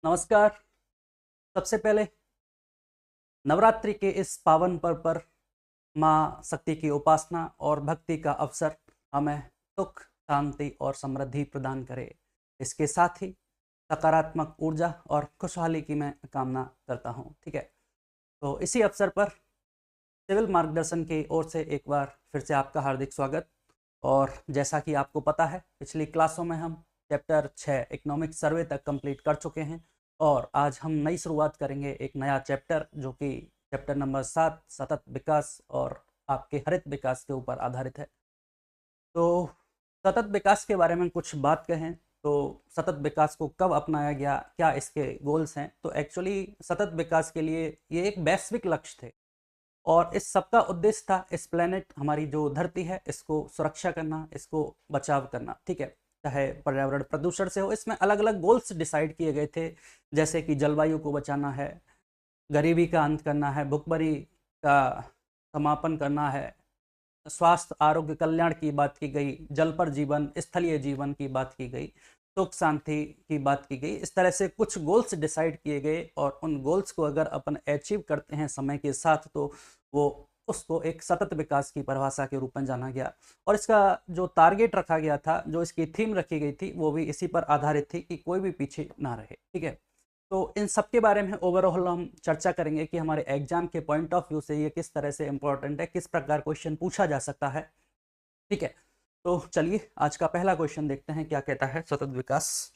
नमस्कार। सबसे पहले नवरात्रि के इस पावन पर्व पर माँ शक्ति की उपासना और भक्ति का अवसर हमें सुख, शांति और समृद्धि प्रदान करे। इसके साथ ही सकारात्मक ऊर्जा और खुशहाली की मैं कामना करता हूँ। ठीक है, तो इसी अवसर पर सिविल मार्गदर्शन की ओर से एक बार फिर से आपका हार्दिक स्वागत। और जैसा कि आपको पता है, पिछली क्लासों में हम चैप्टर 6 इकोनॉमिक सर्वे तक कंप्लीट कर चुके हैं और आज हम नई शुरुआत करेंगे एक नया चैप्टर, जो कि चैप्टर नंबर 7 सतत विकास और आपके हरित विकास के ऊपर आधारित है। तो सतत विकास के बारे में कुछ बात कहें तो सतत विकास को कब अपनाया गया, क्या इसके गोल्स हैं, तो एक्चुअली सतत विकास के लिए ये एक वैश्विक लक्ष्य थे और इस सबका उद्देश्य था इस प्लेनेट, हमारी जो धरती है, इसको सुरक्षा करना, इसको बचाव करना। ठीक है, चाहे पर्यावरण प्रदूषण से हो, इसमें अलग अलग गोल्स डिसाइड किए गए थे, जैसे कि जलवायु को बचाना है, गरीबी का अंत करना है, भुखमरी का समापन करना है, स्वास्थ्य आरोग्य कल्याण की बात की गई, जल पर जीवन, स्थलीय जीवन की बात की गई, सुख शांति की बात की गई। इस तरह से कुछ गोल्स डिसाइड किए गए और उन गोल्स को अगर अपन अचीव करते हैं समय के साथ तो वो उसको एक सतत विकास की परिभाषा के रूप में जाना गया। और इसका जो टारगेट रखा गया था, जो इसकी थीम रखी गई थी, वो भी इसी पर आधारित थी कि कोई भी पीछे ना रहे। ठीक है, तो इन सब के बारे में ओवरऑल हम चर्चा करेंगे कि हमारे एग्जाम के पॉइंट ऑफ व्यू से ये किस तरह से इंपॉर्टेंट है, किस प्रकार क्वेश्चन पूछा जा सकता है। ठीक है, तो चलिए आज का पहला क्वेश्चन देखते हैं क्या कहता है सतत विकास।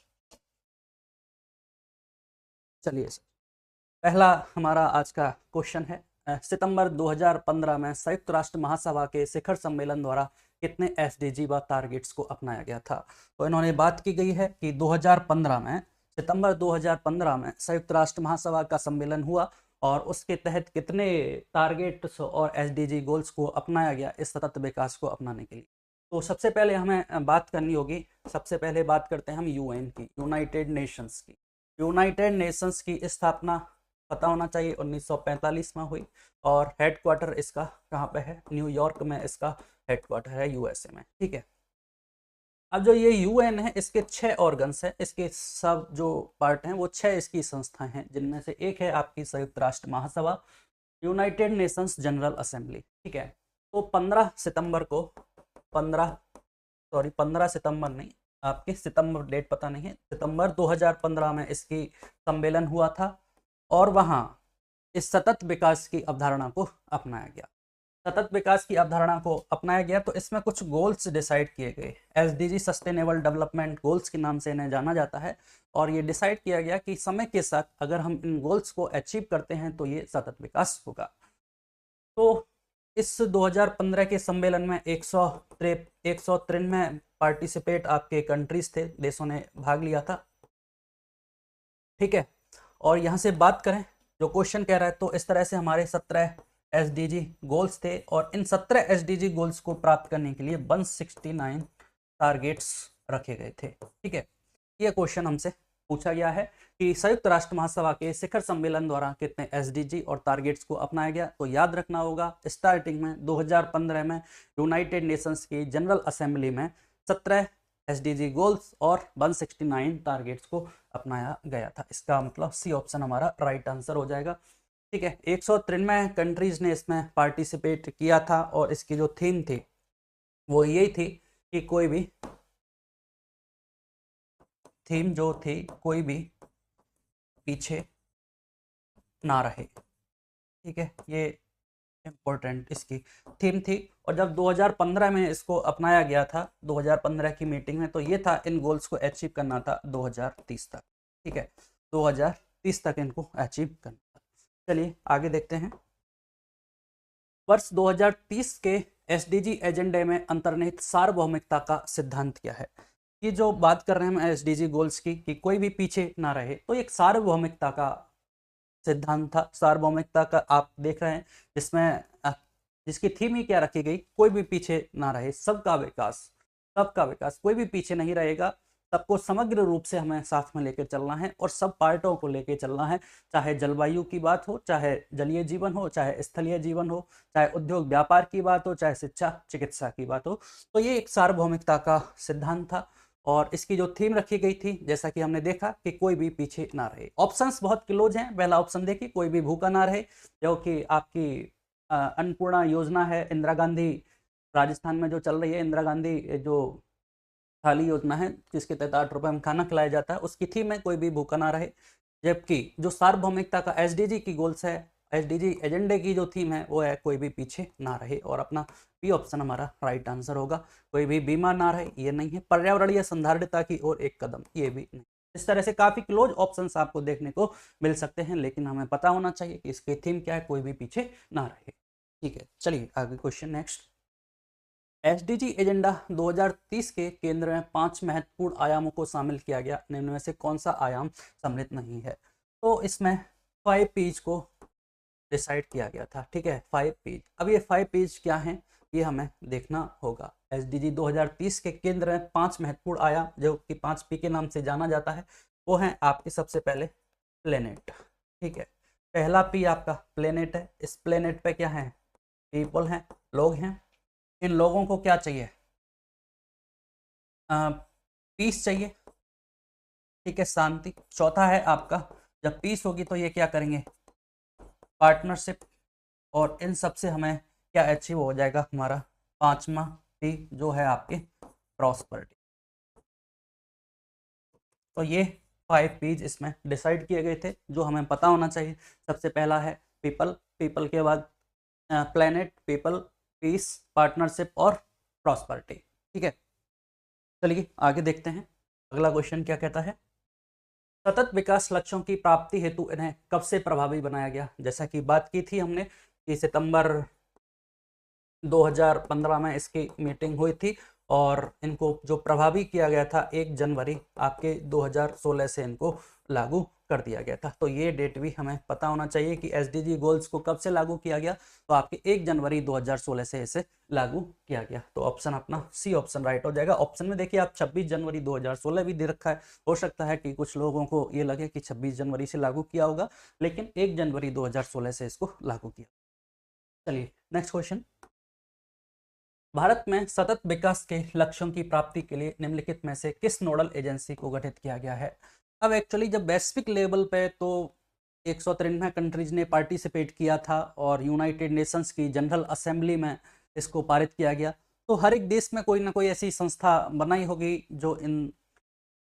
चलिए सर, पहला हमारा आज का क्वेश्चन है, सितंबर 2015 में संयुक्त राष्ट्र महासभा के शिखर सम्मेलन द्वारा कितने एसडीजी व टारगेट्स को अपनाया गया था। तो इन्होंने बात की गई है कि 2015 में, सितंबर 2015 में संयुक्त राष्ट्र महासभा का सम्मेलन हुआ और उसके तहत कितने टारगेट्स और एसडीजी गोल्स को अपनाया गया इस सतत विकास को अपनाने के लिए। तो सबसे पहले हमें बात करनी होगी, सबसे पहले बात करते हैं हम यूएन की, यूनाइटेड नेशंस की। यूनाइटेड नेशंस की स्थापना पता होना चाहिए 1945 में हुई और हेडक्वार्टर इसका कहाँ पे है, न्यूयॉर्क में इसका हेडक्वार्टर है, यूएसए में। ठीक है, अब जो ये यूएन है, इसके 6 ऑर्गन्स हैं, इसके सब जो पार्ट हैं वो 6 इसकी संस्थाएं हैं, जिनमें से एक है आपकी संयुक्त राष्ट्र महासभा, यूनाइटेड नेशंस जनरल असेंबली। ठीक है, तो 15 सितंबर को, 15 सितंबर नहीं, आपके सितंबर डेट पता नहीं है, सितंबर 2015 में इसकी सम्मेलन हुआ था और वहां इस सतत विकास की अवधारणा को अपनाया गया। सतत विकास की अवधारणा को अपनाया गया तो इसमें कुछ गोल्स डिसाइड किए गए, एसडीजी सस्टेनेबल डेवलपमेंट गोल्स के नाम से इन्हें जाना जाता है। और ये डिसाइड किया गया कि समय के साथ अगर हम इन गोल्स को अचीव करते हैं तो ये सतत विकास होगा। तो इस 2015 के सम्मेलन में 193 पार्टिसिपेट आपके कंट्रीज थे, देशों ने भाग लिया था। ठीक है, और यहाँ से बात करें, जो क्वेश्चन कह रहा है, तो इस तरह से हमारे 17 एसडीजी गोल्स थे और इन 17 एसडीजी गोल्स को प्राप्त करने के लिए 169 टारगेट्स रखे गए थे। ठीक है, ये क्वेश्चन हमसे पूछा गया है कि संयुक्त राष्ट्र महासभा के शिखर सम्मेलन द्वारा कितने एसडीजी और टारगेट्स को अपनाया गया। तो याद रखना होगा, स्टार्टिंग में 2015 में यूनाइटेड नेशंस की जनरल असेंबली में 17 एसडीजी गोल्स और 169 टारगेट्स को अपनाया गया था। इसका मतलब सी ऑप्शन हमारा राइट आंसर हो जाएगा। ठीक है, 193 कंट्रीज ने इसमें पार्टिसिपेट किया था और इसकी जो थीम थी वो यही थी कि कोई भी थीम जो थी, कोई भी पीछे ना रहे। ठीक है, ये इम्पोर्टेंट इसकी थीम थी। और जब 2015 में इसको अपनाया गया था, 2015 की मीटिंग में, तो ये था इन गोल्स को अचीव करना था 2030 तक। ठीक है, 2030 तक इनको अचीव करना था। चलिए आगे देखते हैं, वर्ष 2030 के एसडीजी एजेंडे में अंतर्निहित सार्वभौमिकता का सिद्धांत क्या है। ये जो बात कर रहे हैं हम एसडीजी गोल्स की कि कोई भी पीछे ना रहे, तो एक सार्वभौमिकता का सिद्धांत था। सार्वभौमिकता का आप देख रहे हैं, जिसमें जिसकी थीम ही क्या रखी गई, कोई भी पीछे ना रहे, सबका विकास, सबका विकास, कोई भी पीछे नहीं रहेगा, सबको समग्र रूप से हमें साथ में लेकर चलना है और सब पार्टों को लेकर चलना है, चाहे जलवायु की बात हो, चाहे जलीय जीवन हो, चाहे स्थलीय जीवन हो, चाहे उद्योग व्यापार की बात हो, चाहे शिक्षा चिकित्सा की बात हो। तो ये एक सार्वभौमिकता का सिद्धांत था और इसकी जो थीम रखी गई थी, जैसा कि हमने देखा कि कोई भी पीछे ना रहे। ऑप्शंस बहुत क्लोज हैं। पहला ऑप्शन देखिए, कोई भी भूखा ना रहे, जो कि आपकी अन्नपूर्णा योजना है, इंदिरा गांधी राजस्थान में जो चल रही है, इंदिरा गांधी जो थाली योजना है जिसके तहत 8 रुपए में खाना खिलाया जाता है, उसकी थीम है कोई भी भूखा ना रहे। जबकि जो सार्वभौमिकता का एसडीजी की गोल्स है, एसडीजी एजेंडे की जो थीम है वो है कोई भी पीछे ना रहे, और अपना बी ऑप्शन हमारा राइट आंसर होगा। कोई भी बीमार ना रहे ये नहीं है। पर्यावरणीय संधारणता की ओर एक कदम, ये भी नहीं। इस तरह से काफी क्लोज ऑप्शंस आपको देखने को मिल सकते हैं, लेकिन हमें पता होना चाहिए कि इसकी थीम क्या है, कोई भी पीछे ना रहे। ठीक है, चलिए आगे क्वेश्चन नेक्स्ट। एसडीजी एजेंडा 2030 के केंद्र में 5 महत्वपूर्ण आयामों को शामिल किया गया, निम्न में से कौन सा आयाम सम्मिलित नहीं है? तो इसमें 5 पीज को डिसाइड किया गया था। ठीक है, 5 पीज। अब ये 5 पीज क्या हैं, ये हमें देखना होगा। एसडीजी 2030 के केंद्र में 5 महत्वपूर्ण आयाम, जो कि 5 पी के नाम से जाना जाता है, वो हैं आपके सबसे पहले प्लेनेट। ठीक है, पहला पी आपका प्लेनेट है। इस प्लेनेट पे क्या है? पीपल हैं, लोग हैं। इन लोगों को क्या चाहिए? पीस चाहिए। ठीक है, शांति। चौथा है आपका, जब पीस होगी तो ये क्या करेंगे? पार्टनरशिप। और इन सब से हमें क्या अचीव हो जाएगा? हमारा 5वां पी जो है आपके प्रॉस्पेरिटी। तो ये 5 पीज इसमें डिसाइड किए गए थे, जो हमें पता होना चाहिए। सबसे पहला है पीपल, पीपल के बाद प्लेनेट, पीपल, पीस, पार्टनरशिप और प्रॉस्पेरिटी। ठीक है, चलिए आगे देखते हैं। अगला क्वेश्चन क्या कहता है? सतत विकास लक्ष्यों की प्राप्ति हेतु इन्हें कब से प्रभावी बनाया गया? जैसा कि बात की थी हमने कि सितंबर 2015 में इसकी मीटिंग हुई थी, और इनको जो प्रभावी किया गया था 1 जनवरी आपके 2016 से इनको लागू कर दिया गया था। तो ये डेट भी हमें पता होना चाहिए कि एसडीजी गोल्स को कब से लागू किया गया। तो आपके 1 जनवरी 2016 से इसे लागू किया गया। तो ऑप्शन अपना सी ऑप्शन राइट हो जाएगा। ऑप्शन में देखिए आप 26 जनवरी 2016 भी दे रखा है। हो सकता है कि कुछ लोगों को ये लगे कि 26 जनवरी से लागू किया होगा, लेकिन 1 जनवरी 2016 से इसको लागू किया। चलिए नेक्स्ट क्वेश्चन। भारत में सतत विकास के लक्ष्यों की प्राप्ति के लिए निम्नलिखित में से किस नोडल एजेंसी को गठित किया गया है? अब एक्चुअली जब वैश्विक लेवल पे तो 193 कंट्रीज ने पार्टिसिपेट किया था, और यूनाइटेड नेशंस की जनरल असेंबली में इसको पारित किया गया। तो हर एक देश में कोई ना कोई ऐसी संस्था बनाई होगी जो इन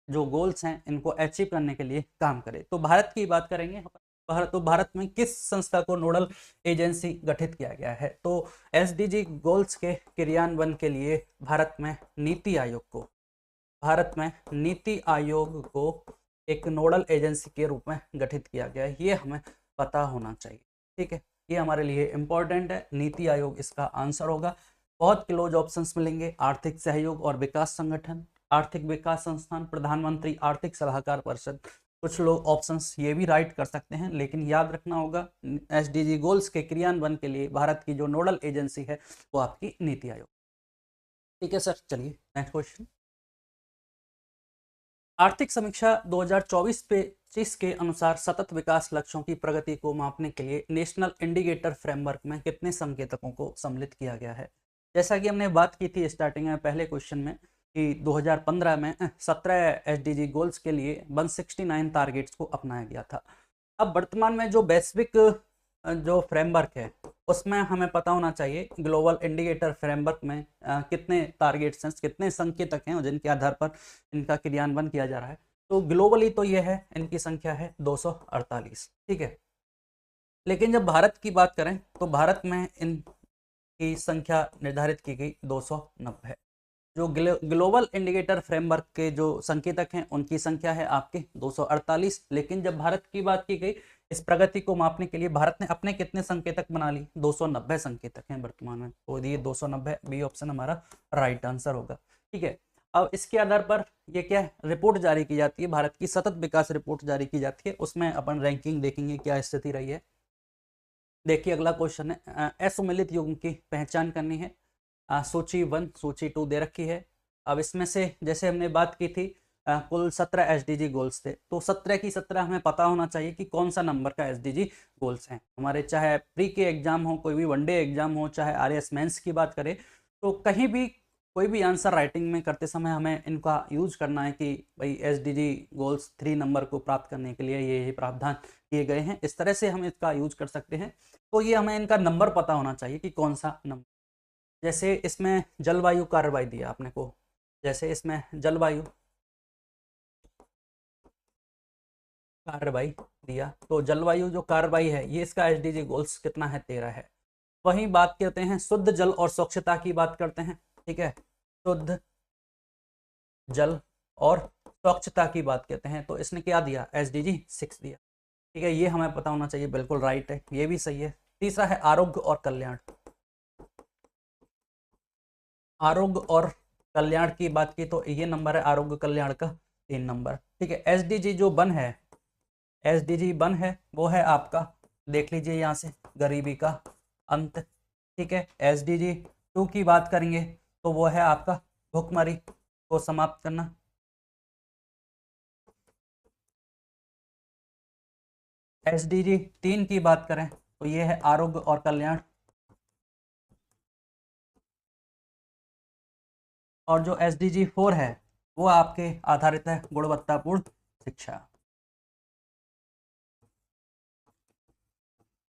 जो गोल्स हैं इनको अचीव करने के लिए काम करे। तो भारत की बात करेंगे। भारत में किस संस्था को नोडल एजेंसी गठित किया गया है? तो एसडीजी गोल्स के क्रियान्वयन के लिए भारत में नीति आयोग को एक नोडल एजेंसी के रूप में गठित किया गया है। ये हमें पता होना चाहिए। ठीक है, ये हमारे लिए इंपॉर्टेंट है। नीति आयोग इसका आंसर होगा। बहुत क्लोज ऑप्शंस मिलेंगे। आर्थिक सहयोग और विकास संगठन, आर्थिक विकास संस्थान, प्रधानमंत्री आर्थिक सलाहकार परिषद। कुछ लोग ऑप्शंस ये भी राइट कर सकते हैं, लेकिन याद रखना होगा एसडीजी गोल्स के क्रियान्वयन के लिए भारत की जो नोडल एजेंसी है वो आपकी नीति आयोग। ठीक है सर, चलिए नेक्स्ट क्वेश्चन। आर्थिक समीक्षा 2024-25 के अनुसार सतत विकास लक्ष्यों की प्रगति को मापने के लिए नेशनल इंडिकेटर फ्रेमवर्क में कितने संकेतकों को सम्मिलित किया गया है? जैसा कि हमने बात की थी स्टार्टिंग में पहले क्वेश्चन में कि 2015 में 17 एसडीजी गोल्स के लिए 169 टारगेट्स को अपनाया गया था। अब वर्तमान में जो वैश्विक जो फ्रेमवर्क है उसमें हमें पता होना चाहिए ग्लोबल इंडिकेटर फ्रेमवर्क में कितने टारगेट्स हैं, कितने संकेतक हैं जिनके आधार पर इनका क्रियान्वयन किया जा रहा है। तो ग्लोबली तो ये है, इनकी संख्या है 248। ठीक है, लेकिन जब भारत की बात करें तो भारत में इनकी संख्या निर्धारित की गई 290 है। जो ग्लोबल इंडिकेटर फ्रेमवर्क के जो संकेतक हैं उनकी संख्या है आपके 248। लेकिन जब भारत की बात की गई इस प्रगति को मापने के लिए, भारत ने अपने कितने संकेतक बना ली? 290 संकेतक हैं वर्तमान में। तो ये 290 बी ऑप्शन हमारा राइट आंसर होगा। ठीक है, अब इसके आधार पर ये क्या है, रिपोर्ट जारी की जाती है, भारत की सतत विकास रिपोर्ट जारी की जाती है। उसमें अपन रैंकिंग देखेंगे क्या स्थिति रही है। देखिए अगला क्वेश्चन है, असुमेलित युग्म की पहचान करनी है। सूची 1 सूची 2 दे रखी है। अब इसमें से जैसे हमने बात की थी कुल 17 एसडीजी गोल्स थे, तो 17 की 17 हमें पता होना चाहिए कि कौन सा नंबर का एसडीजी गोल्स हैं हमारे। चाहे प्री के एग्जाम हो, कोई भी वनडे एग्जाम हो, चाहे आरएएस मेंस की बात करें, तो कहीं भी कोई भी आंसर राइटिंग में करते समय हमें इनका यूज करना है कि भाई एसडीजी गोल्स 3 नंबर को प्राप्त करने के लिए ये प्रावधान किए गए हैं, इस तरह से हम इसका यूज कर सकते हैं। तो ये हमें इनका नंबर पता होना चाहिए कि कौन सा नंबर। जैसे इसमें जलवायु कार्रवाई दिया आपने को, जैसे इसमें जलवायु कार्रवाई दिया, तो जलवायु जो कार्रवाई है ये इसका एसडीजी गोल्स कितना है, 13 है। वहीं बात करते हैं शुद्ध जल और स्वच्छता की बात करते हैं, ठीक है, शुद्ध जल और स्वच्छता की बात करते हैं, तो इसने क्या दिया, एसडीजी 6 दिया, ठीक है, ये हमें पता होना चाहिए, बिल्कुल राइट है, ये भी सही है। तीसरा है आरोग्य और कल्याण, आरोग्य और कल्याण की बात की तो ये नंबर है आरोग्य कल्याण का 3 नंबर, ठीक है। एसडीजी जो 1 है, एसडीजी 1 है वो है आपका, देख लीजिए यहाँ से, गरीबी का अंत, ठीक है। एसडीजी 2 की बात करेंगे तो वो है आपका भुखमरी को समाप्त करना। एसडीजी 3 की बात करें तो ये है आरोग्य और कल्याण, और जो एसडीजी 4 है वो आपके आधारित है गुणवत्तापूर्ण शिक्षा।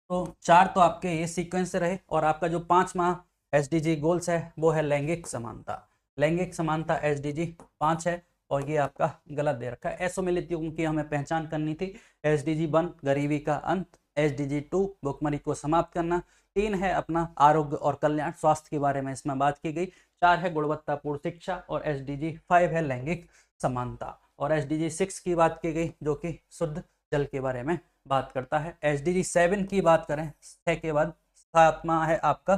तो 4 तो आपके ये सीक्वेंस से रहे, और आपका जो 5वां एसडीजी गोल्स है वो है लैंगिक समानता। लैंगिक समानता एसडीजी 5 है, और ये आपका गलत दे रखा है। असममिलितों की हमें पहचान करनी थी। एसडीजी 1 गरीबी का अंत, एसडीजी 2 भुखमरी को समाप्त करना, 3 है अपना आरोग्य और कल्याण, स्वास्थ्य के बारे में इसमें बात की गई, 4 है गुणवत्तापूर्ण शिक्षा, और एसडीजी 5 है लैंगिक समानता, और एसडीजी 6 की बात की गई जो कि शुद्ध जल के बारे में बात करता है। एसडीजी 7 की बात करें, 6 के बाद 7वां है आपका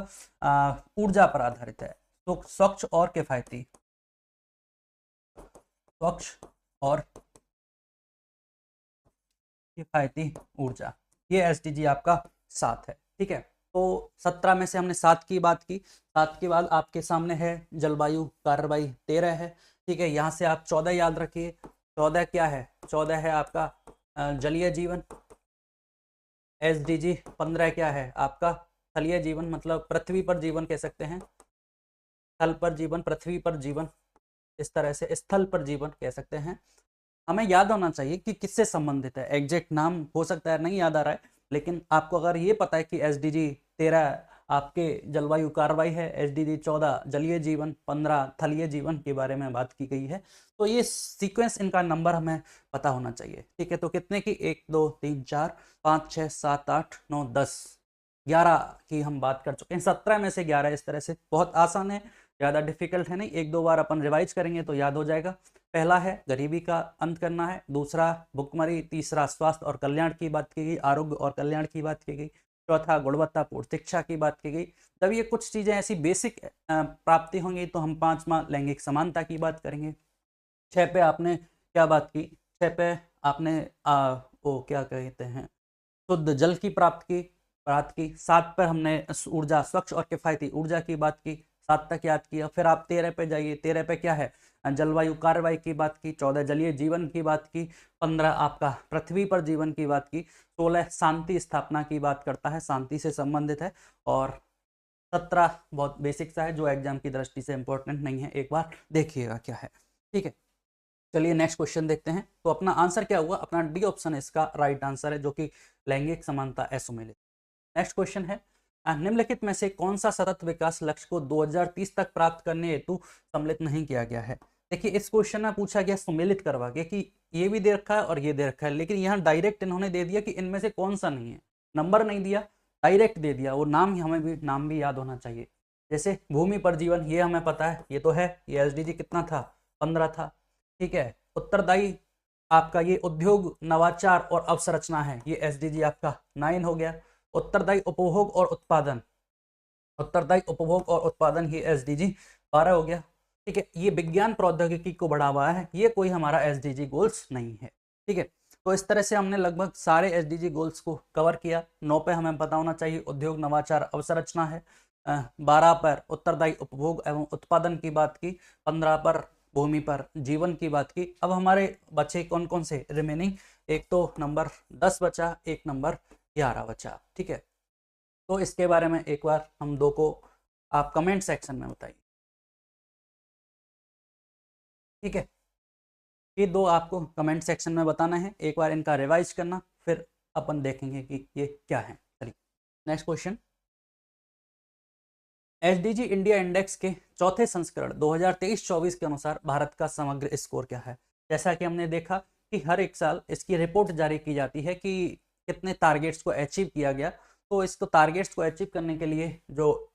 ऊर्जा पर आधारित है, तो स्वच्छ और किफायती, स्वच्छ और किफायती ऊर्जा, ये एसडीजी आपका 7 है, ठीक है। तो 17 में से हमने 7 की बात की, 7 के बाद आपके सामने है जलवायु कार्रवाई 13 है, ठीक है। यहाँ से आप 14 याद रखिए, 14 क्या है, 14 है आपका जलीय जीवन। एसडीजी 15 क्या है आपका स्थलीय जीवन, मतलब पृथ्वी पर जीवन कह सकते हैं, स्थल पर जीवन, पृथ्वी पर जीवन, इस तरह से स्थल पर जीवन कह सकते हैं। हमें याद होना चाहिए कि किससे संबंधित है, एग्जैक्ट नाम हो सकता है नहीं याद आ रहा है, लेकिन आपको अगर ये पता है कि एसडीजी 13 आपके जलवायु कार्रवाई है, एसडीजी 14 जलीय जीवन, 15 थलीय जीवन के बारे में बात की गई है, तो ये सीक्वेंस इनका नंबर हमें पता होना चाहिए, ठीक है। तो कितने की, 1 2 3 4 5 6 7 8 9 10 11 की हम बात कर चुके हैं, 17 में से 11, इस तरह से बहुत आसान है, ज़्यादा डिफिकल्ट है नहीं, 1 2 बार अपन रिवाइज करेंगे तो याद हो जाएगा। पहला है गरीबी का अंत करना है, दूसरा भुखमरी, तीसरा स्वास्थ्य और कल्याण की बात की गई, आरोग्य और कल्याण की बात की गई, चौथा गुणवत्तापूर्ण शिक्षा की बात की गई। जब ये कुछ चीज़ें ऐसी बेसिक प्राप्ति होंगी तो हम 5वां लैंगिक समानता की बात करेंगे। 6 पे आपने क्या बात की, 6 पे आपने वो क्या कहते हैं, शुद्ध जल की बात की 7 पर हमने ऊर्जा, स्वच्छ और किफायती ऊर्जा की बात की, 7 तक याद किया। फिर आप 13 पे जाइए, 13 पे क्या है, जलवायु कार्रवाई की बात की, 14 जलीय जीवन की बात की, 15 आपका पृथ्वी पर जीवन की बात की, 16 शांति स्थापना की बात करता है, शांति से संबंधित है, और 17 बहुत बेसिक सा है जो एग्जाम की दृष्टि से इंपॉर्टेंट नहीं है, एक बार देखिएगा क्या है, ठीक है। चलिए नेक्स्ट क्वेश्चन देखते हैं। तो अपना आंसर क्या हुआ, अपना डी ऑप्शन इसका राइट आंसर है, जो कि लैंगिक समानता असुमेलित। नेक्स्ट क्वेश्चन है, निम्नलिखित में से कौन सा सतत विकास लक्ष्य को 2030 तक प्राप्त करने हेतु सम्मिलित नहीं किया गया है। देखिए इस क्वेश्चन में पूछा गया सम्मिलित करवा के कि ये भी दे रखा है और ये दे रखा है, लेकिन यहाँ डायरेक्ट इन्होंने दे दिया कि इनमें से कौन सा नहीं है, नंबर नहीं दिया, डायरेक्ट दे दिया। वो नाम ही हमें भी, नाम भी याद होना चाहिए। जैसे भूमि पर जीवन, ये हमें पता है, ये तो है, ये एसडीजी कितना था, 15 था, ठीक है। उत्तरदायी आपका ये उद्योग, नवाचार और अवसंरचना है, ये एसडीजी आपका 9 हो गया। उत्तरदायी उपभोग और उत्पादन, उत्तरदायी उपभोग और उत्पादन, ये एसडीजी 12 हो गया, ठीक है। ये विज्ञान प्रौद्योगिकी को बढ़ावा है, ये कोई हमारा एसडीजी गोल्स नहीं है, ठीक है। तो इस तरह से हमने लगभग सारे एसडीजी गोल्स को कवर किया। 9 पे हमें पता होना चाहिए उद्योग, नवाचार, अवसंरचना है। 12 पर उत्तरदायी उपभोग एवं उत्पादन की बात की, 15 पर भूमि पर जीवन की बात की। अब हमारे बचे कौन कौन से रिमेनिंग, एक तो नंबर 10 बचा, एक नंबर 11 बचा, ठीक है। तो इसके बारे में एक बार हम दो को आप कमेंट सेक्शन में बताइए। ठीक है, ये दो आपको कमेंट सेक्शन में बताना है, एक बार इनका रिवाइज करना, फिर अपन देखेंगे कि ये क्या है। चलिए next question, SDG India index के चौथे संस्करण 2023-24 के अनुसार भारत का समग्र स्कोर क्या है। जैसा कि हमने देखा कि हर एक साल इसकी रिपोर्ट जारी की जाती है कि कितने टारगेट्स को अचीव किया गया, तो इसको टारगेट्स को अचीव करने के लिए जो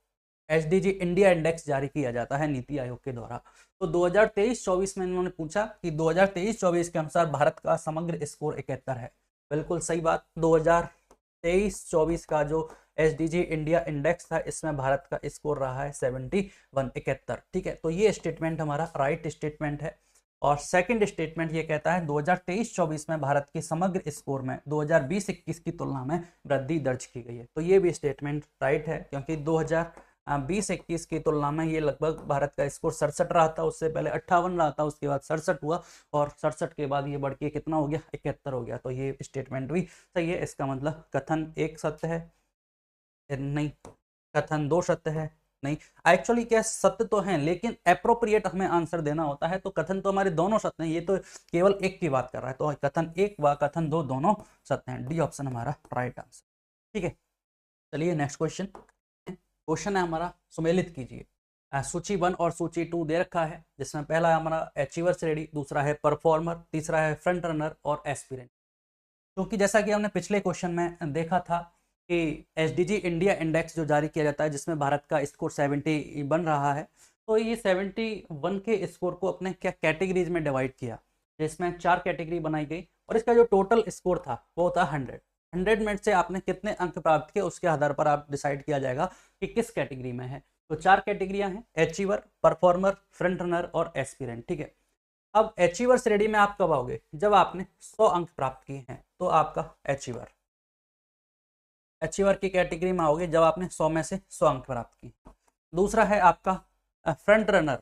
एसडीजी इंडिया इंडेक्स जारी किया जाता है नीति आयोग के द्वारा, तो 2023-24 में इन्होंने पूछा कि 2023-24 के अनुसार भारत का समग्र स्कोर 71 है। बिल्कुल सही बात, 2023-24 का जो एसडीजी इंडिया इंडेक्स था इसमें भारत का स्कोर रहा है 71। ठीक है, तो ये स्टेटमेंट हमारा राइट स्टेटमेंट है। और सेकंड स्टेटमेंट ये कहता है 2023-24 में भारत के समग्र स्कोर में 2020-21 की तुलना में वृद्धि दर्ज की गई है। तो ये भी स्टेटमेंट राइट है, क्योंकि 2020-21 की तुलना में ये लगभग भारत का स्कोर 67 रहा था, उससे पहले 58 रहा था, उसके बाद 67 हुआ और 67 के बाद ये बढ़ के कितना हो गया, 71 हो गया। तो ये स्टेटमेंट भी सही है। इसका मतलब कथन एक सत्य है, नहीं कथन दो सत्य है, नहीं एक्चुअली क्या सत्य तो है लेकिन अप्रोप्रिएट हमें आंसर देना होता है, तो कथन तो हमारे दोनों सत्य हैं, ये तो केवल एक की बात कर रहा है, तो कथन एक व कथन दो दोनों सत्य हैं। डी ऑप्शन हमारा राइट आंसर। ठीक है, चलिए नेक्स्ट क्वेश्चन। क्वेश्चन है हमारा, सुमेलित कीजिए। सूची 1 और सूची 2 दे रखा है, जिसमें पहला है हमारा अचीवर्स रेडी, दूसरा है परफॉर्मर, तीसरा है फ्रंट रनर और एस्पिरेंट। क्योंकि जैसा कि हमने पिछले क्वेश्चन में देखा था कि एसडीजी इंडिया इंडेक्स जो जारी किया जाता है जिसमें भारत का स्कोर 70 बन रहा है, तो ये 71 के स्कोर को अपने क्या कैटेगरीज में डिवाइड किया, जिसमें 4 कैटेगरी बनाई गई और इसका जो टोटल स्कोर था वो था 100 में से आपने कितने अंक प्राप्त किए उसके आधार पर आप डिसाइड किया जाएगा कि किस कैटेगरी में है। तो 4 कैटेगरियां हैं, अचीवर, परफॉर्मर, फ्रंट रनर और एस्पिरेंट। ठीक है, अब अचीवर्स रेडी में आप कब आओगे, जब आपने 100 अंक प्राप्त किए हैं तो आपका अचीवर की कैटेगरी में आओगे जब आपने 100 में से 100 अंक प्राप्त किए। दूसरा है आपका फ्रंट रनर,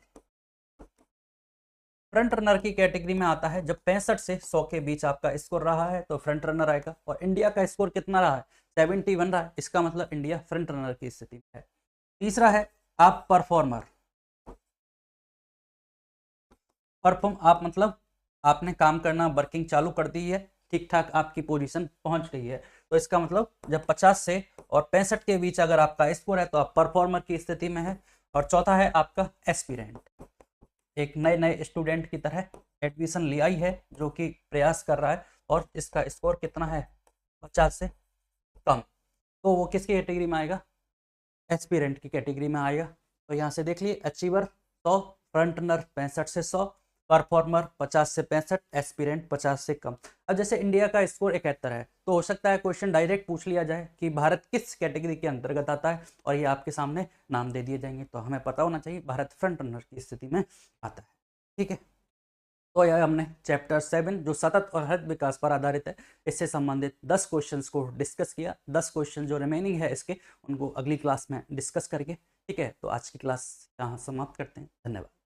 फ्रंट रनर की कैटेगरी में आता है जब 65 से 100 के बीच आपका स्कोर रहा है तो फ्रंट रनर आएगा। और इंडिया का स्कोर कितना रहा है, 71 रहा है, इसका मतलब इंडिया फ्रंट रनर की स्थिति में है। तीसरा है आप परफॉर्मर, आप मतलब आपने काम करना वर्किंग चालू कर दी है, ठीक ठाक आपकी पोजीशन पहुंच गई है, तो इसका मतलब जब 50 से और 65 के बीच अगर आपका स्कोर है तो आप परफॉर्मर की स्थिति में है। और चौथा है आपका एस्पिरेंट, एक नए स्टूडेंट की तरह एडमिशन लिया ही है जो कि प्रयास कर रहा है और इसका स्कोर कितना है 50 से कम, तो वो किसकी कैटेगरी में आएगा, एस्पिरेंट की कैटेगरी में आएगा। तो यहाँ से देख लिए, अचीवर 100, फ्रंट रनर 65 से 100, परफॉर्मर 50 से 65, एस्पिरेंट 50 से कम। अब जैसे इंडिया का स्कोर 71 है तो हो सकता है क्वेश्चन डायरेक्ट पूछ लिया जाए कि भारत किस कैटेगरी के अंतर्गत आता है और ये आपके सामने नाम दे दिए जाएंगे, तो हमें पता होना चाहिए भारत फ्रंट रनर की स्थिति में आता है। ठीक है, तो यह हमने चैप्टर 7 जो सतत और हरित विकास पर आधारित है इससे संबंधित 10 क्वेश्चंस को डिस्कस किया। 10 क्वेश्चन जो रिमेनिंग है इसके उनको अगली क्लास में डिस्कस करके, ठीक है, तो आज की क्लास यहाँ समाप्त करते हैं। धन्यवाद।